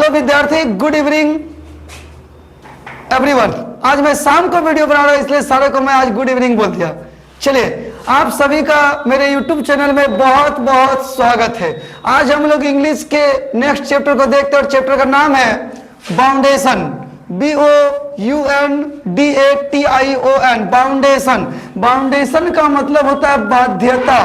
Hello विद्यार्थी, good evening everyone. आज मैं शाम को वीडियो बना रहा हूं, इसलिए सारे को मैं आज गुड इवनिंग बोल दिया। चलिए, आप सभी का मेरे YouTube चैनल में बहुत बहुत स्वागत है। आज हम लोग इंग्लिश के नेक्स्ट चैप्टर को देखते हैं और चैप्टर का नाम है बाउंडेशन। BOUNDATION, बाउंडेशन। बाउंडेशन का मतलब होता है बाध्यता।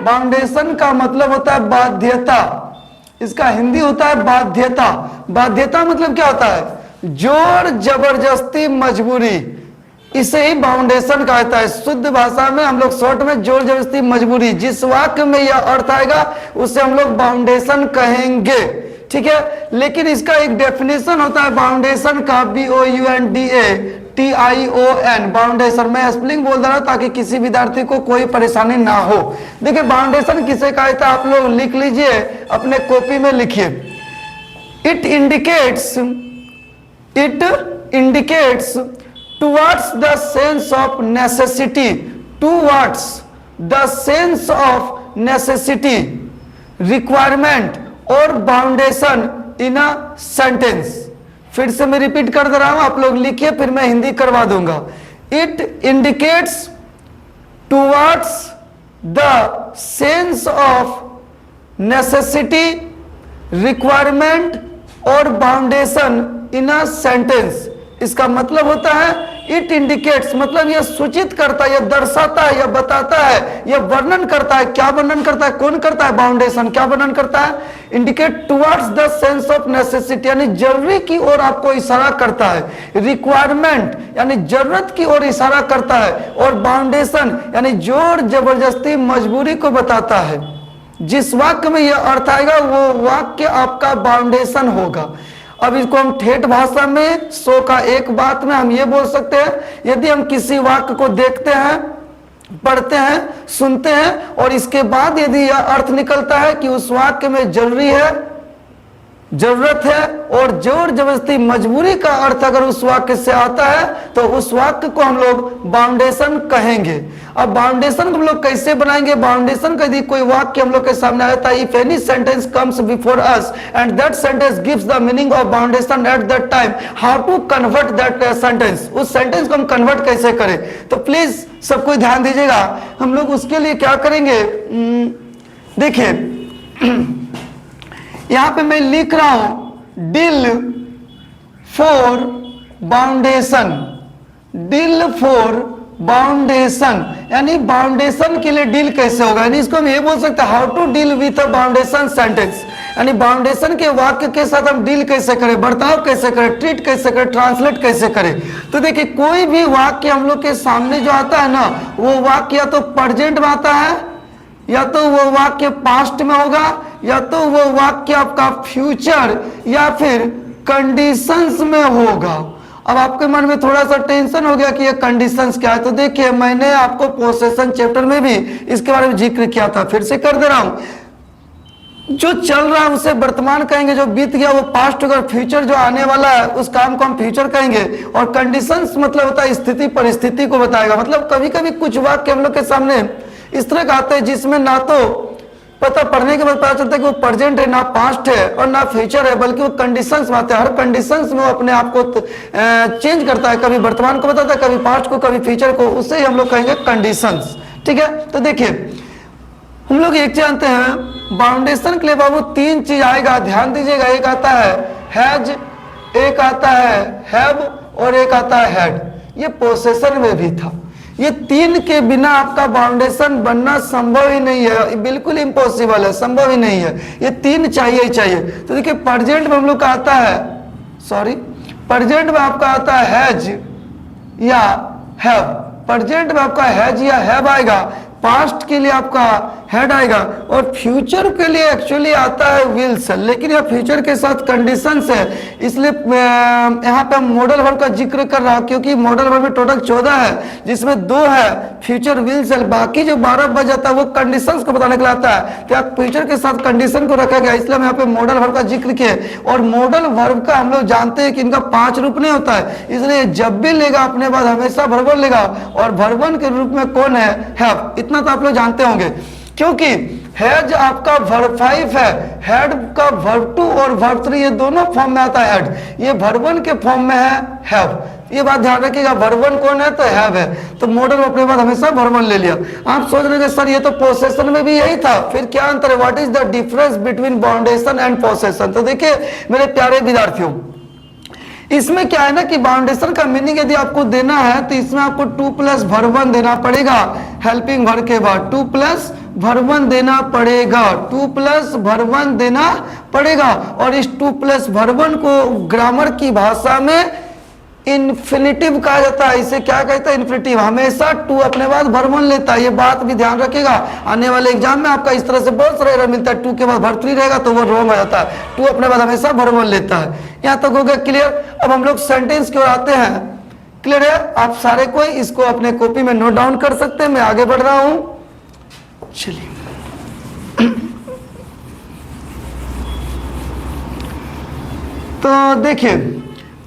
बाउंडेशन का मतलब होता है बाध्यता। इसका हिंदी होता है बाध्यता। बाध्यता मतलब क्या होता है? जोर जबरदस्ती मजबूरी, इसे ही बाउंडेशन कहता है। शुद्ध भाषा में हम लोग शॉर्ट में जोर जबरदस्ती मजबूरी, जिस वाक्य में यह अर्थ आएगा उसे हम लोग बाउंडेशन कहेंगे, ठीक है। लेकिन इसका एक डेफिनेशन होता है बाउंडेशन का, BOUNDATION, बाउंडेशन। मैं स्पेलिंग बोल रहा हूं ताकि किसी विद्यार्थी को कोई परेशानी ना हो। देखिए, बाउंडेशन किसे कहता है, आप लोग लिख लीजिए, अपने कॉपी में लिखिए। It indicates towards the sense of necessity, towards the sense of necessity, requirement और बाउंडेशन इन अ सेंटेंस। फिर से मैं रिपीट कर दे रहा हूं, आप लोग लिखिए, फिर मैं हिंदी करवा दूंगा। It indicates towards the sense of necessity, requirement और बाउंडेशन इन अ सेंटेंस। इसका मतलब होता है इट इंडिकेट्स, मतलब यह सूचित करता है, यह दर्शाता है, यह बताता है, यह वर्णन करता है। क्या वर्णन करता है? कौन करता है? बाउंडेशन। क्या वर्णन करता है? Indicate towards the sense of necessity, यानी जरूरी की ओर आपको इशारा करता है। रिक्वायरमेंट यानी जरूरत की ओर इशारा करता है। और बाउंडेशन यानी जोर जबरदस्ती मजबूरी को बताता है। जिस वाक्य में यह अर्थ आएगा वो वाक्य आपका बाउंडेशन होगा। अब इसको हम ठेठ भाषा में 100 का एक बात में हम ये बोल सकते हैं, यदि हम किसी वाक्य को देखते हैं, पढ़ते हैं, सुनते हैं और इसके बाद यदि यह अर्थ निकलता है कि उस वाक्य में जरूरी है, जरूरत है और जोर जबरदस्ती मजबूरी का अर्थ अगर उस वाक्य से आता है तो उस वाक्य को हम लोग बाउंडेशन कहेंगे। अब बाउंडेशन हम लोग कैसे बनाएंगे? बाउंडेशन का यदि कोई वाक्य हम लोग के सामने आता है, if any sentence comes before us and that sentence gives the meaning of boundation at that time, how to convert that sentence, उस सेंटेंस को हम कन्वर्ट कैसे करें? तो प्लीज सब कोई ध्यान दीजिएगा। हम लोग उसके लिए क्या करेंगे, देखिए यहां पे मैं लिख रहा हूं डिल फॉर बाउंडेशन। डिल फॉर बाउंडेशन यानी बाउंडेशन के लिए डील कैसे होगा, यानी इसको हम ये बोल सकते हैं how to deal with a boundation sentence, यानी बाउंडेशन के वाक्य के साथ हम डील कैसे करें, बर्ताव कैसे करें, ट्रीट कैसे करें, ट्रांसलेट कैसे करें। तो देखिए, कोई भी वाक्य हम लोग के सामने जो आता है ना, वो वाक्य या तो प्रेजेंट में आता है, या तो वो वाक्य पास्ट में होगा, या तो वो वाक्य आपका फ्यूचर या फिर कंडीशंस में होगा। अब आपके मन में थोड़ा सा टेंशन हो गया कि ये कंडीशंस क्या है, तो देखिए मैंने आपको पोसेशन चैप्टर में भी इसके बारे में जिक्र किया था, फिर से कर दे रहा हूं। जो चल रहा है उसे वर्तमान कहेंगे, जो बीत गया वो पास्ट होगा, फ्यूचर जो आने वाला है उस काम को हम फ्यूचर कहेंगे। और कंडीशंस मतलब होता है स्थिति, परिस्थिति को बताएगा। मतलब कभी कभी कुछ वाक्य हम लोग के सामने इस तरह का आता है जिसमें ना तो पता पढ़ने के बाद पता चलता है कि वो प्रेजेंट है, ना पास्ट है और ना फ्यूचर है, बल्कि वो कंडीशंस में आते हैं। हर कंडीशंस में वो अपने आप को चेंज करता है, कभी वर्तमान को बताता है, कभी पास्ट को, कभी फ्यूचर को, उससे ही हम लोग कहेंगे कंडीशंस, ठीक है। तो देखिए, हम लोग एक जानते हैं बाउंडेशन के लिए बाबू 3 चीज आएगा, ध्यान दीजिएगा। एक आता है हैज, एक आता है हैव और एक आता है हैड। ये पोसेशन में भी था। ये 3 के बिना आपका बाउंडेशन बनना संभव ही नहीं है, बिल्कुल इम्पॉसिबल है, संभव ही नहीं है। ये 3 चाहिए ही चाहिए। तो देखिए, प्रेजेंट में हम लोग का आता है, प्रेजेंट में आपका आता है हैज या हैव। प्रेजेंट में आपका हैज या हैव आएगा, पास्ट के लिए आपका हैड आएगा और फ्यूचर के लिए एक्चुअली आता है विल्स, लेकिन यह फ्यूचर के साथ कंडीशंस है, इसलिए यहाँ पे हम मॉडल वर्ब का जिक्र कर रहा हूं, क्योंकि मॉडल वर्ब में टोटल 14 है, जिसमें 2 है फ्यूचर विल्स है, बाकी जो 12 बच जाता है वो कंडीशंस को बताने के लिए आता है। क्या फ्यूचर के साथ कंडीशन को रखा गया, इसलिए हम यहाँ पे मॉडल वर्ब का जिक्र किए। और मॉडल वर्ब का हम लोग जानते हैं कि इनका 5 रूप नहीं होता है, इसलिए जब भी लेगा अपने बाद हमेशा वर्बन लेगा, और वर्बन के रूप में कौन है? हैव। इतना तो आप लोग जानते होंगे। क्योंकि हैज आपका वर्ब 5 है, हैड का वर्ब 2 और वर्ब 3 ये दोनों फॉर्म में आता है हैड, ये वर्ब 1 के फॉर्म में है हैव। ये बात ध्यान रखिएगा, वर्ब 1 कौन है तो हैव है, तो मॉडल अपने बाद हमेशा वर्ब 1 ले लिया। आप सोच रहे थे सर ये तो पोसेशन में भी यही था, फिर क्या अंतर है, what is the difference between boundation and possession. तो देखिए मेरे प्यारे विद्यार्थियों, इसमें क्या है ना कि बाउंडेशन का मीनिंग यदि आपको देना है तो इसमें आपको 2 प्लस वर्ब 1 देना पड़ेगा, हेल्पिंग वर्ब के बाद 2 प्लस वर्ब 1 देना पड़ेगा, 2 प्लस वर्ब 1 देना पड़ेगा। और इस 2 प्लस वर्ब 1 को ग्रामर की भाषा में इन्फिनिटिव कहा जाता है। इसे क्या कहता है, इन्फिनिटिव। हमेशा 2 अपने बाद वर्ब 1 लेता है, ये बात भी ध्यान रखिएगा। आने वाले एग्जाम में आपका इस तरह से बहुत सारा एरर मिलता है, 2 के बाद वर्ब 3 रहेगा तो वो रॉन्ग हो जाता है, 2 अपने बाद हमेशा वर्ब 1 लेता है। यहाँ तक हो गया क्लियर। अब हम लोग सेंटेंस की ओर आते हैं, क्लियर है। आप सारे कोई इसको अपने कॉपी में नोट डाउन कर सकते हैं, मैं आगे बढ़ रहा हूं। चलिए तो देखिए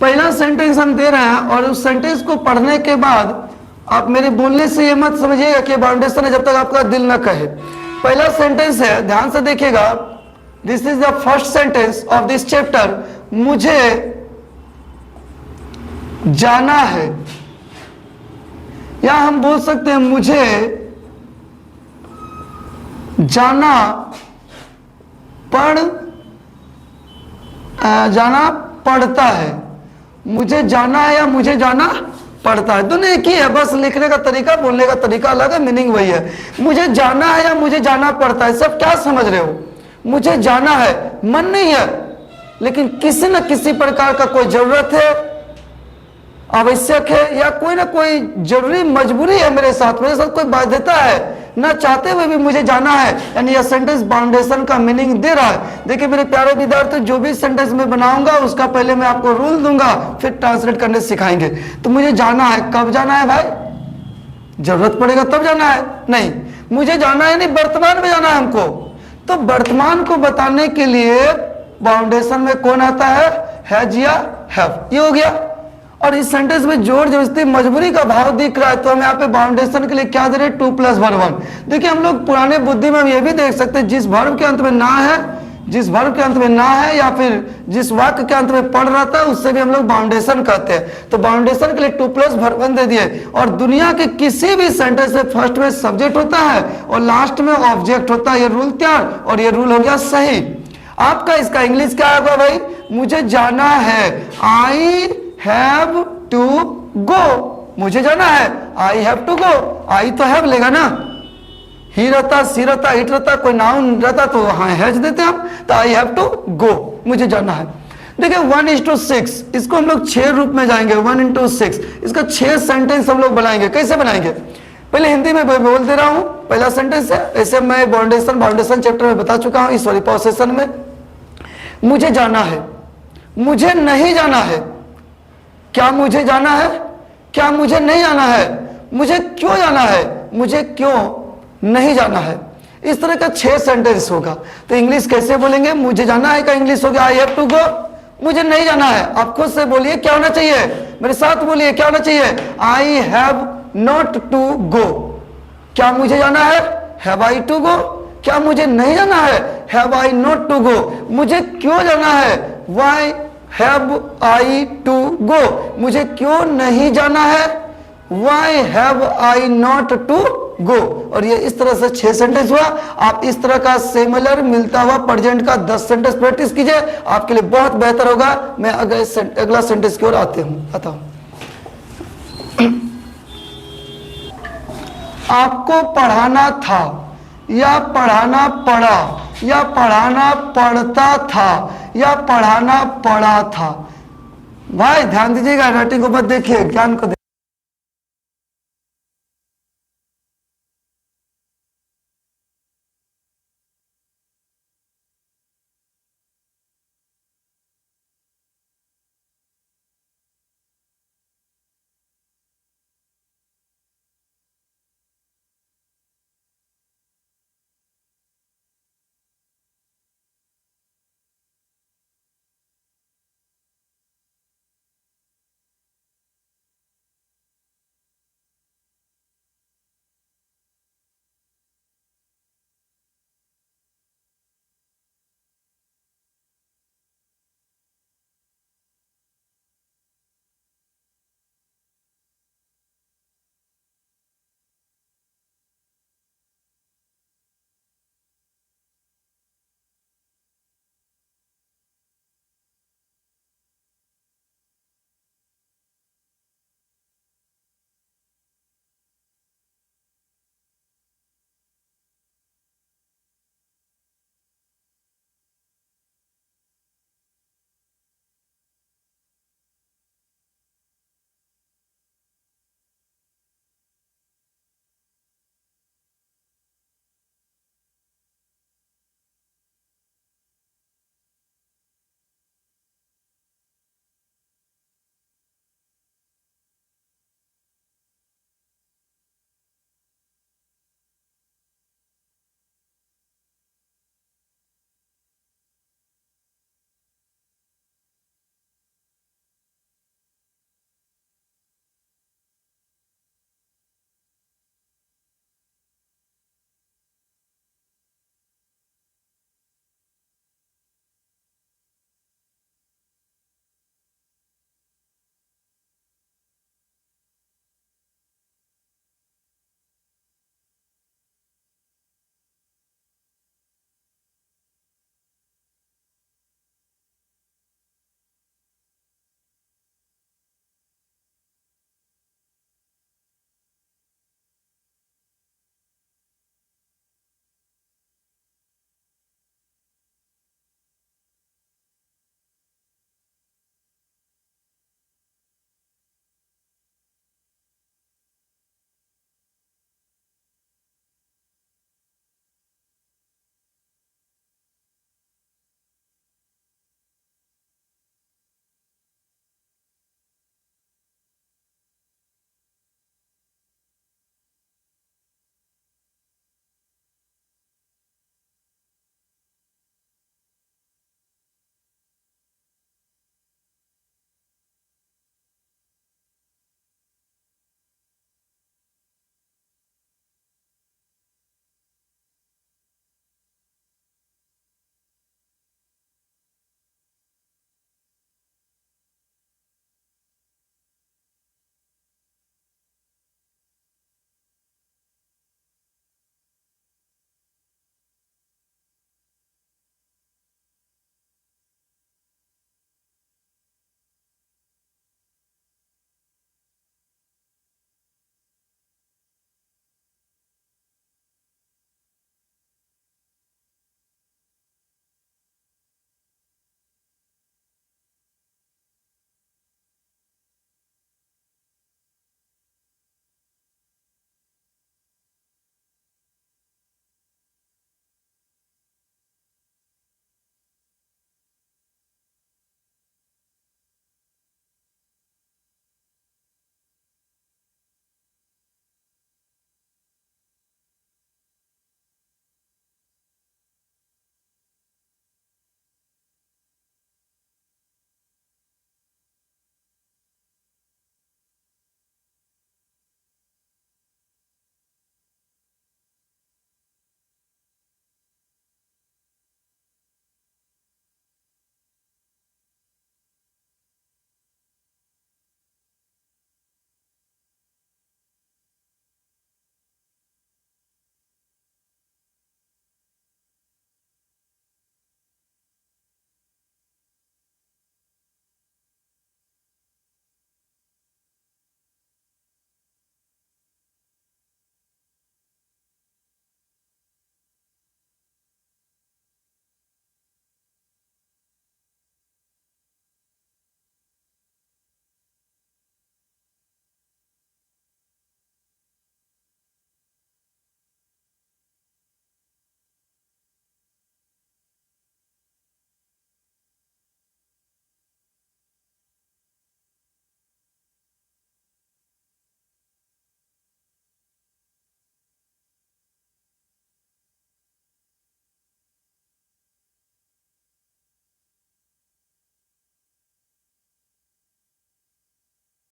पहला सेंटेंस हम दे रहे हैं और उस सेंटेंस को पढ़ने के बाद आप मेरे बोलने से ये मत समझिएगा कि बाउंडेशन है जब तक आपका दिल ना कहे। पहला सेंटेंस है, ध्यान से देखिएगा, this is the first sentence of this chapter. मुझे जाना है, या हम बोल सकते हैं मुझे जाना पड़ता है, मुझे जाना है या मुझे जाना पड़ता है, दोनों एक ही है, बस लिखने का तरीका बोलने का तरीका अलग है, मीनिंग वही है। मुझे जाना है या मुझे जाना पड़ता है, सब क्या समझ रहे हो। मुझे जाना है, मन नहीं है, लेकिन किसी न किसी प्रकार का कोई जरूरत है, आवश्यक है, या कोई ना कोई जरूरी मजबूरी है, मेरे साथ कोई बाध्यता है, ना चाहते हुए भी मुझे जाना है। यानी यह सेंटेंस बाउंडेशन का मीनिंग दे रहा है। देखिए मेरे प्यारे विद्यार्थी, जो भी सेंटेंस मैं बनाऊंगा उसका पहले मैं आपको रूल दूंगा, फिर ट्रांसलेट करने सिखाएंगे। तो मुझे जाना है, कब जाना है भाई, जरूरत पड़ेगा तब जाना है, नहीं मुझे जाना है, नहीं वर्तमान में जाना है हमको। तो वर्तमान को बताने के लिए बाउंडेशन में कौन आता है, हैज या हैव, ये हो गया। और इस सेंटेंस में जोर जबरदस्ती मजबूरी का भाव दिख रहा है, तो हम यहाँ पे बाउंडेशन के लिए क्या दे रहे हैं, 2 प्लस वर्ब 1। देखिए हम लोग पुराने बुद्धि में हम ये भी देख सकते हैं, जिस वर्ब के अंत में ना है, जिस वर्ब के अंत में ना है या फिर जिस वाक्य के अंत में पड़ रहता है उससे भी हम लोग बाउंडेशन कहते हैं। तो बाउंडेशन के लिए 2 प्लस वर्ब 1 दे दिए। और दुनिया के किसी भी सेंटेंस में फर्स्ट में सब्जेक्ट होता है और लास्ट में ऑब्जेक्ट होता है, ये रूल तैयार और ये रूल हो गया सही। आपका इसका इंग्लिश क्या होगा भाई, मुझे जाना है, आई हैव टू गो, मुझे जाना है, आई हैव टू गो। आई तो हैव लेगा ना, ही रहता, सी रहता, इट रहता, कोई नाउन रहता तो हाँ हैज देते हम, तो आई हैव टू गो, मुझे जाना है। देखिए 1:6, इसको हम लोग 6 रूप में जाएंगे, 1:6, इसका 6 सेंटेंस हम लोग बनाएंगे। कैसे बनाएंगे, पहले हिंदी में बोल दे रहा हूं, पहला सेंटेंस है, ऐसे मैं बाउंडेशन चैप्टर में बता चुका हूं, सॉरी पोसेशन में। मुझे जाना है, मुझे नहीं जाना है, क्या मुझे जाना है, क्या मुझे नहीं जाना है, मुझे क्यों जाना है, मुझे क्यों नहीं जाना है। इस तरह का 6 सेंटेंस होगा। तो इंग्लिश कैसे बोलेंगे, मुझे जाना है का इंग्लिश हो गया आई हैव टू गो, मुझे नहीं जाना है आप खुद से बोलिए क्या होना चाहिए, मेरे साथ बोलिए क्या होना चाहिए, I have not to go. क्या मुझे जाना है, हैव आई टू गो, क्या मुझे नहीं जाना है, have I not to go. मुझे क्यों जाना है, why have I to go, मुझे क्यों नहीं जाना है, why have I not to go. और ये इस तरह से 6 सेंटेंस हुआ। आप इस तरह का सिमिलर मिलता हुआ प्रेजेंट का 10 सेंटेंस प्रैक्टिस कीजिए, आपके लिए बहुत बेहतर होगा। मैं अगला सेंटेंस की ओर आता हूं। आपको पढ़ाना था या पढ़ाना पड़ा या पढ़ाना पड़ता था या पढ़ाना पड़ा था। भाई ध्यान दीजिएगा, राइटिंग को मत देखिए, ज्ञान को